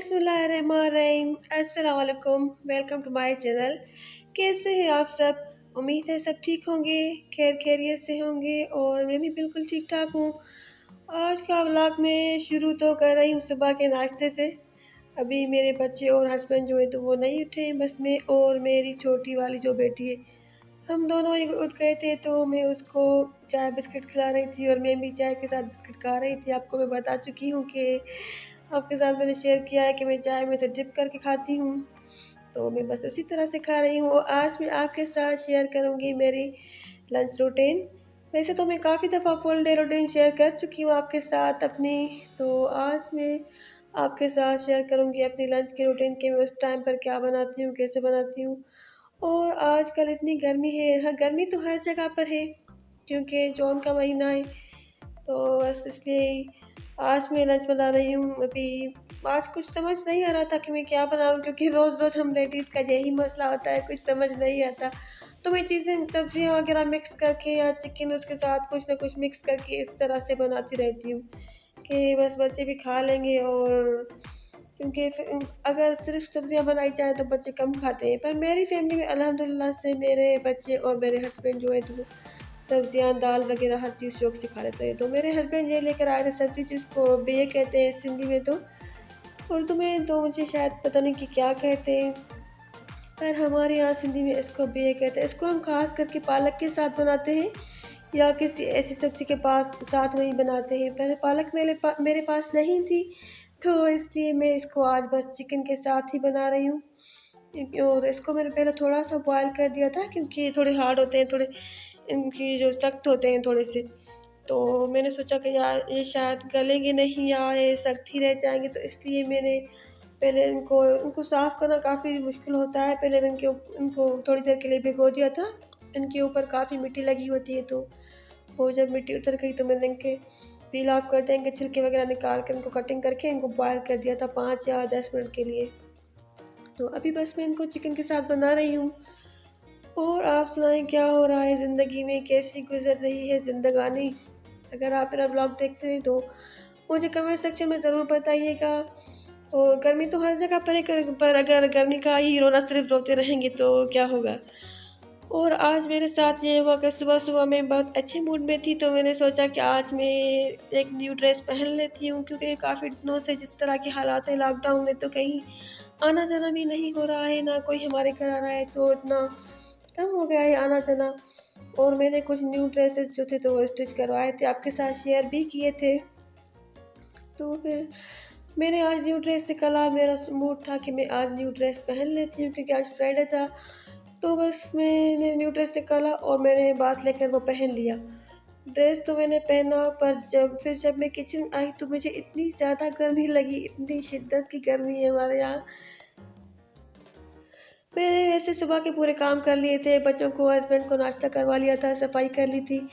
बिस्मिल्लाहिर्रहमानिर्रहीम। अस्सलाम वालेकुम। Welcome to my channel. कैसे हैं आप सब? उम्मीद है सब ठीक होंगे, खैर खैरियत से होंगे और मैं भी बिल्कुल ठीक ठाक हूँ। आज का व्लॉग मैं शुरू तो कर रही हूँ सुबह के नाश्ते से। अभी मेरे बच्चे और हस्बैंड जो है तो वो नहीं उठे हैं, बस मैं और मेरी छोटी वाली जो बेटी है हम दोनों ही उठ गए थे। तो मैं उसको चाय बिस्किट खिला रही थी और मैं भी चाय के साथ बिस्किट खा रही थी। आपको मैं बता चुकी हूँ कि आपके साथ मैंने शेयर किया है कि मैं चाय में से डिप करके खाती हूँ, तो मैं बस उसी तरह से खा रही हूँ। और आज मैं आपके साथ शेयर करूँगी मेरी लंच रूटीन। वैसे तो मैं काफ़ी दफ़ा फुल डे रूटीन शेयर कर चुकी हूँ आपके साथ अपनी, तो आज मैं आपके साथ शेयर करूँगी अपनी लंच की रूटीन कि मैं उस टाइम पर क्या बनाती हूँ, कैसे बनाती हूँ। और आजकल इतनी गर्मी है, हाँ गर्मी तो हर जगह पर है क्योंकि जून का महीना है, तो बस इसलिए आज मैं लंच बना रही हूँ। अभी आज कुछ समझ नहीं आ रहा था कि मैं क्या बनाऊँ, क्योंकि रोज़ रोज़ हम लेडीज़ का यही मसला होता है, कुछ समझ नहीं आता। तो मैं चीज़ें सब्जियाँ वगैरह मिक्स करके या चिकन उसके साथ कुछ ना कुछ मिक्स करके इस तरह से बनाती रहती हूँ कि बस बच्चे भी खा लेंगे। और क्योंकि अगर सिर्फ सब्जियाँ बनाई जाए तो बच्चे कम खाते हैं, पर मेरी फैमिली में अल्हम्दुलिल्लाह से मेरे बच्चे और मेरे हस्बैंड जो है तो वो सब्जियाँ दाल वगैरह हर चीज़ शौक से खा लेते हैं। तो मेरे हस्बैंड ये लेकर आए थे सब्ज़ी जिसको बिये कहते हैं सिंधी में, तो उर्दू में तो मुझे शायद पता नहीं कि क्या कहते हैं, पर हमारे यहाँ सिंधी में इसको बिये कहते हैं। इसको हम खास करके पालक के साथ बनाते हैं या किसी ऐसी सब्ज़ी के पास साथ में ही बनाते हैं, पर पालक मेरे पास नहीं थी, तो इसलिए मैं इसको आज बस चिकन के साथ ही बना रही हूँ। और इसको मैंने पहले थोड़ा-सा बॉयल कर दिया था क्योंकि ये थोड़े हार्ड होते हैं, थोड़े इनकी जो सख्त होते हैं थोड़े से। तो मैंने सोचा कि यार ये शायद गलेंगे नहीं या ये सख्त ही रह जाएँगे, तो इसलिए मैंने पहले इनको साफ़ करना काफ़ी मुश्किल होता है। पहले मैं इनको थोड़ी देर के लिए भिगो दिया था। इनके ऊपर काफ़ी मिट्टी लगी होती है, तो वो जब मिट्टी उतर गई तो मैंने इनके पील ऑफ कर दिया, इनके छिलके वगैरह निकाल कर इनको कटिंग करके इनको बॉयल कर दिया था 5 या 10 मिनट के लिए। तो अभी बस मैं इनको चिकन के साथ बना रही हूँ। और आप सुनाएँ क्या हो रहा है ज़िंदगी में, कैसी गुज़र रही है ज़िंदगानी? अगर आप मेरा व्लॉग देखते हैं तो मुझे कमेंट सेक्शन में ज़रूर बताइएगा। और गर्मी तो हर जगह पर है, पर अगर गर्मी का ही रोना सिर्फ रोते रहेंगे तो क्या होगा। और आज मेरे साथ ये हुआ कि सुबह-सुबह मैं बहुत अच्छे मूड में थी, तो मैंने सोचा कि आज मैं एक न्यू ड्रेस पहन लेती हूँ, क्योंकि काफ़ी दिनों से जिस तरह के हालात हैं लॉकडाउन में, तो कहीं आना-जाना भी नहीं हो रहा है, ना कोई हमारे घर आ रहा है, तो इतना कम हो गया है आना-जाना। और मैंने कुछ न्यू ड्रेसेस जो थे तो वो स्टिच करवाए थे, आपके साथ शेयर भी किए थे। तो फिर मैंने आज न्यू ड्रेस निकाला, मेरा मूड था कि मैं आज न्यू ड्रेस पहन लेती हूँ क्योंकि आज फ्राइडे था। तो बस मैंने न्यू ड्रेस निकाला और मैंने बात लेकर वो पहन लिया। ड्रेस तो मैंने पहना, पर जब मैं किचन आई तो मुझे इतनी ज़्यादा गर्मी लगी, इतनी शिद्दत की गर्मी है हमारे यहाँ। मैंने वैसे सुबह के पूरे काम कर लिए थे, बच्चों को हस्बैंड को नाश्ता करवा लिया था, सफाई कर ली थी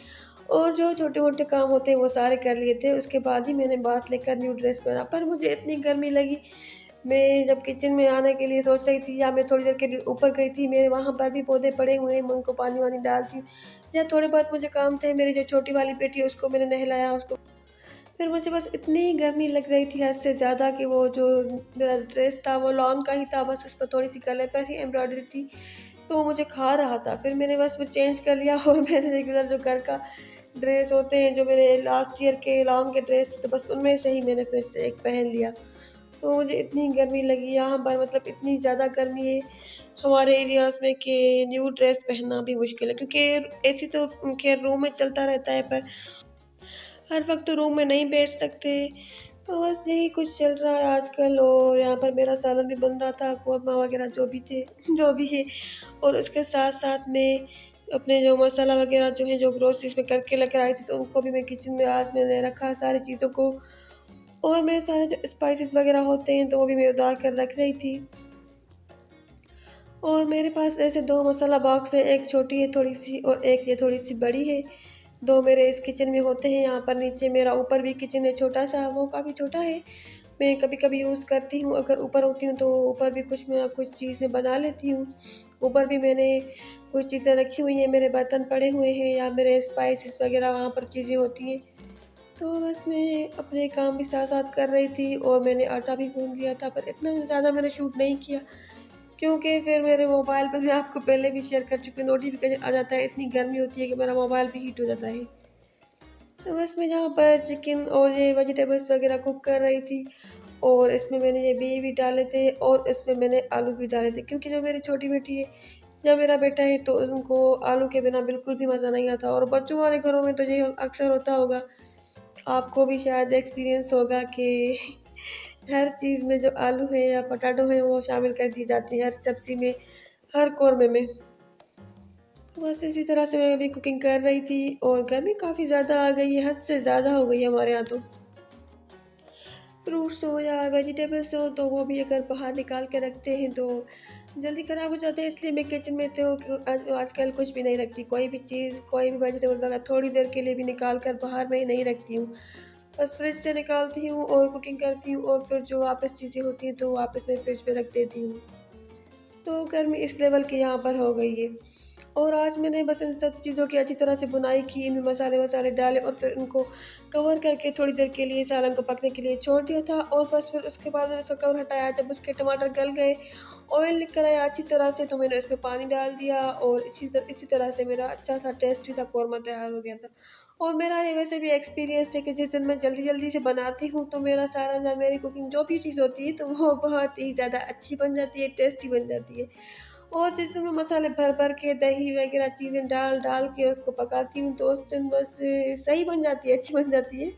और जो छोटे-मोटे काम होते हैं वो सारे कर लिए थे। उसके बाद ही मैंने बाथ लेकर न्यू ड्रेस पहना, पर मुझे इतनी गर्मी लगी। मैं जब किचन में आने के लिए सोच रही थी या मैं थोड़ी देर के लिए ऊपर गई थी, मेरे वहाँ पर भी पौधे पड़े हुए हैं, मैं उनको पानी-वानी डालती हूँ। या थोड़े बहुत मुझे काम थे, मेरी जो छोटी वाली बेटी है उसको मैंने नहलाया, उसको फिर मुझे बस इतनी गर्मी लग रही थी हद से ज़्यादा कि वो जो मेरा ड्रेस था वो लॉन का ही था, बस उस पर थोड़ी-सी गले पर ही एम्ब्रॉयडरी थी, तो वो मुझे खा रहा था। फिर मैंने बस वो चेंज कर लिया और मैंने रेगुलर जो घर का ड्रेस होते हैं, जो मेरे लास्ट ईयर के लॉन्ग के ड्रेस थे, तो बस उनमें से ही मैंने फिर से एक पहन लिया। तो मुझे इतनी गर्मी लगी यहाँ पर, मतलब इतनी ज़्यादा गर्मी है हमारे एरियाज़ में कि न्यू ड्रेस पहनना भी मुश्किल है, क्योंकि एसी तो खैर रूम में चलता रहता है, पर हर वक़्त तो रूम में नहीं बैठ सकते। तो बस यही कुछ चल रहा है आजकल। और यहाँ पर मेरा सालन भी बन रहा था, कौरमा वग़ैरह जो भी थे जो भी है। और उसके साथ-साथ में अपने जो मसाला वग़ैरह जो है, जो ग्रोसरीज़ में करके लेकर आई थी, तो उनको भी मैं किचन में आज मैंने रखा सारी चीज़ों को। और मेरे सारे जो स्पाइसेस वग़ैरह होते हैं, तो वो भी मैं उतार कर रख रही थी। और मेरे पास ऐसे 2 मसाला बॉक्स है, एक छोटी है थोड़ी-सी और एक ये थोड़ी-सी बड़ी है। 2 मेरे इस किचन में होते हैं, यहाँ पर नीचे मेरा ऊपर भी किचन है छोटा-सा, वो काफ़ी छोटा है। मैं कभी-कभी यूज़ करती हूँ, अगर ऊपर होती हूँ तो ऊपर भी कुछ मैं कुछ चीज़ मैं बना लेती हूँ। ऊपर भी मैंने कुछ चीज़ें रखी हुई हैं, मेरे बर्तन पड़े हुए हैं या मेरे स्पाइसेस वग़ैरह वहाँ पर चीज़ें होती हैं। तो बस मैं अपने काम भी साथ-साथ कर रही थी और मैंने आटा भी गूँध लिया था, पर इतना ज़्यादा मैंने शूट नहीं किया क्योंकि फिर मेरे मोबाइल पर मैं आपको पहले भी शेयर कर चुकी हूँ, नोटिफ़िकेशन आ जाता है, इतनी गर्मी होती है कि मेरा मोबाइल भी हीट हो जाता है। तो बस मैं यहाँ पर चिकन और ये वेजिटेबल्स वगैरह कुक कर रही थी और इसमें मैंने ये बीज भी डाले थे और इसमें मैंने आलू भी डाले थे क्योंकि जो मेरी छोटी बेटी है या मेरा बेटा है तो उनको आलू के बिना बिल्कुल भी मज़ा नहीं आता और बच्चों वाले घरों में तो ये अक्सर होता होगा, आपको भी शायद एक्सपीरियंस होगा कि हर चीज़ में जो आलू है या पोटैटो है वो शामिल कर दी जाती है हर सब्ज़ी में, हर कौरमे में। तो बस इसी तरह से मैं अभी कुकिंग कर रही थी और गर्मी काफ़ी ज़्यादा आ गई है, हद से ज़्यादा हो गई है हमारे यहाँ तो। फ्रूट्स हो या वेजिटेबल्स हो तो वो भी अगर बाहर निकाल के रखते हैं तो जल्दी ख़राब हो जाते हैं, इसलिए मैं किचन में तो आजकल कुछ भी नहीं रखती, कोई भी चीज़, कोई भी वेजिटेबल वगैरह थोड़ी देर के लिए भी निकाल कर बाहर मैं नहीं रखती हूँ। बस फ्रिज से निकालती हूँ और कुकिंग करती हूँ और फिर जो वापस चीज़ें होती हैं तो वापस मैं फ्रिज में रख देती हूँ। तो गर्मी इस लेवल की यहाँ पर हो गई है। और आज मैंने बस इन सब चीज़ों की अच्छी तरह से बुनाई की, इनमें मसाले-वसाले डाले और फिर उनको कवर करके थोड़ी देर के लिए सालन को पकने के लिए छोड़ दिया था और बस फिर उसके बाद मैंने उसका कवर हटाया। जब उसके टमाटर गल गए, ऑयल निकल आया अच्छी तरह से, तो मैंने उसमें पानी डाल दिया और इसी तरह से मेरा अच्छा-सा टेस्टी सा कौरमा तैयार हो गया था। और मेरा ये वैसे भी एक्सपीरियंस है कि जिस दिन मैं जल्दी-जल्दी से बनाती हूँ, तो मेरा सारा या मेरी कुकिंग जो भी चीज़ होती है, तो वो बहुत ही ज़्यादा अच्छी बन जाती है, टेस्टी बन जाती है। और जिस दिन मैं मसाले भर-भर के दही वगैरह चीज़ें डाल-डाल के उसको पकाती हूँ, तो उस दिन बस सही बन जाती है, अच्छी बन जाती है।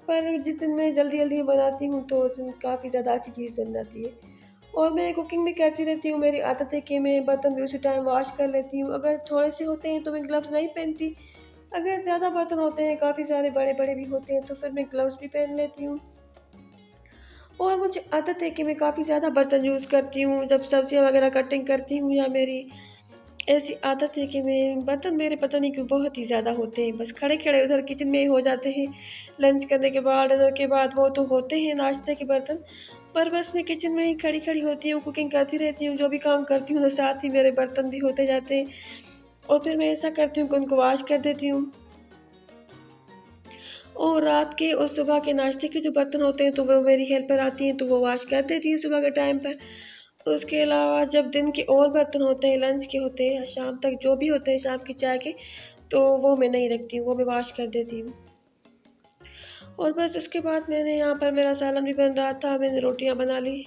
पर जिस दिन मैं जल्दी-जल्दी में बनाती हूँ, तो उस दिन काफ़ी ज़्यादा अच्छी चीज़ बन जाती है। और मैं कुकिंग भी करती रहती हूँ, मेरी आदत है कि मैं बर्तन भी उसी टाइम वॉश कर लेती हूँ। अगर थोड़े से होते हैं, तो मैं ग्लव्स नहीं पहनती। अगर ज़्यादा बर्तन होते हैं, काफ़ी सारे बड़े-बड़े भी होते हैं, तो फिर मैं ग्लव्स भी पहन लेती हूँ। और मुझे आदत है कि मैं काफ़ी ज़्यादा बर्तन यूज़ करती हूँ, जब सब्ज़ियाँ वगैरह कटिंग करती हूँ या मेरी ऐसी आदत है कि मैं बर्तन मेरे पता नहीं क्यों बहुत ही ज़्यादा होते हैं, बस खड़े-खड़े उधर किचन में ही हो जाते हैं। लंच करने के बाद, डिनर के बाद वो तो होते हैं नाश्ते के बर्तन, पर बस मैं किचन में ही खड़ी-खड़ी होती हूँ, कुकिंग करती रहती हूँ, जो भी काम करती हूँ, तो साथ ही मेरे बर्तन भी होते जाते हैं और फिर मैं ऐसा करती हूँ कि उनको वॉश कर देती हूँ। और रात के और सुबह के नाश्ते के जो बर्तन होते हैं, तो वो मेरी हेल्पर आती हैं, तो वो वॉश कर देती हैं सुबह के टाइम पर। उसके अलावा जब दिन के और बर्तन होते हैं, लंच के होते हैं या शाम तक जो भी होते हैं शाम की चाय के, तो वो मैं नहीं रखती हूँ, वो मैं वॉश कर देती हूँ। और बस उसके बाद मैंने यहाँ पर मेरा सालन भी बन रहा था, मैंने रोटियाँ बना ली।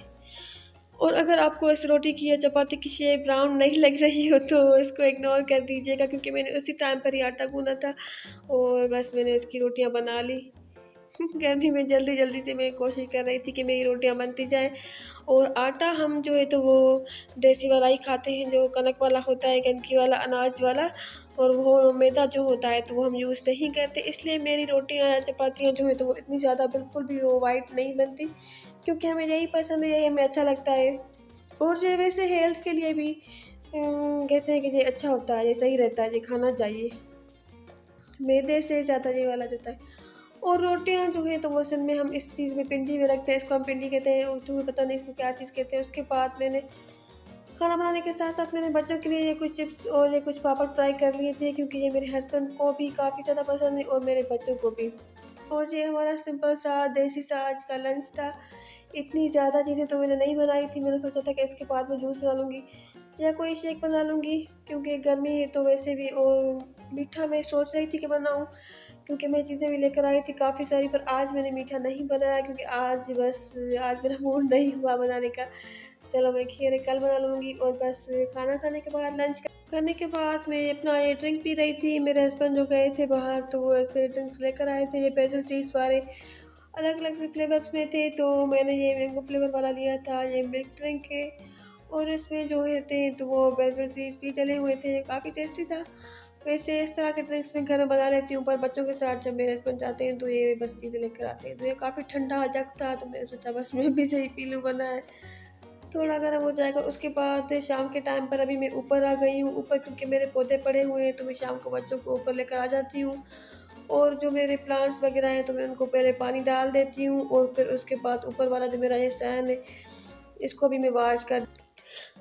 और अगर आपको इस रोटी की या चपाती की शेप ब्राउन नहीं लग रही हो, तो इसको इग्नोर कर दीजिएगा क्योंकि मैंने उसी टाइम पर ही आटा गूँधा था और बस मैंने इसकी रोटियाँ बना ली। गर्मी में जल्दी-जल्दी से मैं कोशिश कर रही थी कि मेरी रोटियाँ बनती जाएँ और आटा हम जो है तो वो देसी वाला ही खाते हैं, जो कनक वाला होता है, कनकी वाला, अनाज वाला, और वो मैदा जो होता है तो वो हम यूज़ नहीं करते। इसलिए मेरी रोटियाँ या चपातियाँ जो हैं तो वो इतनी ज़्यादा बिल्कुल भी वो व्हाइट नहीं बनती क्योंकि हमें यही पसंद है, यही हमें अच्छा लगता है। और जो है वैसे हेल्थ के लिए भी कहते हैं कि ये अच्छा होता है, ये सही रहता है, ये खाना चाहिए। मैदे से ज़्यादा ये वाला जो होता है। और रोटियाँ जो है तो वो असल में हम इस चीज़ में पिंडी में रखते हैं, इसको हम पिंडी कहते हैं, उर्दू में पता नहीं इसको क्या चीज़ कहते हैं। उसके बाद मैंने खाना बनाने के साथ-साथ मैंने बच्चों के लिए ये कुछ चिप्स और ये कुछ पापड़ फ्राई कर लिए थे क्योंकि ये मेरे हस्बैंड को भी काफ़ी ज़्यादा पसंद है और मेरे बच्चों को भी। और ये हमारा सिंपल सा देसी सा आज का लंच था। इतनी ज़्यादा चीज़ें तो मैंने नहीं बनाई थी, मैंने सोचा था कि इसके बाद मैं जूस बना लूँगी या कोई शेक बना लूँगी क्योंकि गर्मी है तो वैसे भी, और मीठा मैं सोच रही थी कि बनाऊँ क्योंकि मैं चीज़ें भी लेकर आई थी काफ़ी सारी, पर आज मैंने मीठा नहीं बनाया क्योंकि आज मेरा मूड नहीं हुआ बनाने का। चलो मैं खैर कल बना लूँगी। और बस खाना खाने के बाद करने के बाद मैं अपना ये ड्रिंक पी रही थी। मेरे हस्बैंड जो गए थे बाहर तो वो ऐसे ड्रिंक्स लेकर आए थे, ये बेजल सीड्स वाले अलग-अलग से फ्लेवर्स में थे, तो मैंने ये मैंगो फ्लेवर वाला लिया था, ये मिल्क ड्रिंक है और इसमें जो होते हैं तो वो बेजल सीड्स भी डले हुए थे, काफ़ी टेस्टी था। वैसे इस तरह के ड्रिंक्स मैं घर में बना लेती हूँ, पर बच्चों के साथ जब मेरे हस्बैंड जाते हैं तो ये बस चीज़ें लेकर आते हैं। तो ये काफ़ी ठंडा जग था तो मैंने सोचा बस मैं भी सही पी लूँ, वरना है थोड़ा गर्म हो जाएगा। उसके बाद शाम के टाइम पर अभी मैं ऊपर आ गई हूँ, ऊपर क्योंकि मेरे पौधे पड़े हुए हैं तो मैं शाम को बच्चों को ऊपर लेकर आ जाती हूँ। और जो मेरे प्लांट्स वगैरह हैं तो मैं उनको पहले पानी डाल देती हूँ और फिर उसके बाद ऊपर वाला जो मेरा ये सहन है, इसको भी मैं वॉश कर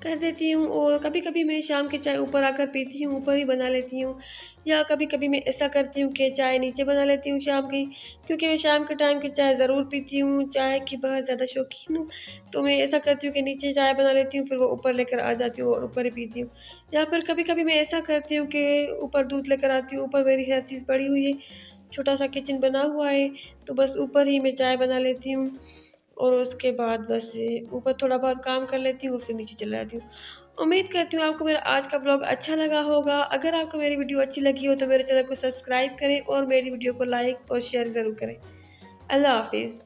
कर देती हूँ। और कभी कभी मैं शाम की चाय ऊपर आकर पीती हूँ, ऊपर ही बना लेती हूँ। या कभी कभी मैं ऐसा करती हूँ कि चाय नीचे बना लेती हूँ शाम की, क्योंकि मैं शाम के टाइम की चाय ज़रूर पीती हूँ, चाय की बहुत ज़्यादा शौकीन हूँ। तो मैं ऐसा करती हूँ कि नीचे चाय बना लेती हूँ, फिर वो ऊपर लेकर आ जाती हूँ और ऊपर ही पीती हूँ। या फिर कभी कभी मैं ऐसा करती हूँ कि ऊपर दूध लेकर आती हूँ, ऊपर मेरी हर चीज़ पड़ी हुई है, छोटा सा किचन बना हुआ है, तो बस ऊपर ही मैं चाय बना लेती हूँ। और उसके बाद बस ऊपर थोड़ा बहुत काम कर लेती हूँ, फिर नीचे चली जाती हूँ। उम्मीद करती हूँ आपको मेरा आज का ब्लॉग अच्छा लगा होगा। अगर आपको मेरी वीडियो अच्छी लगी हो तो मेरे चैनल को सब्सक्राइब करें और मेरी वीडियो को लाइक और शेयर ज़रूर करें। अल्लाह हाफिज़।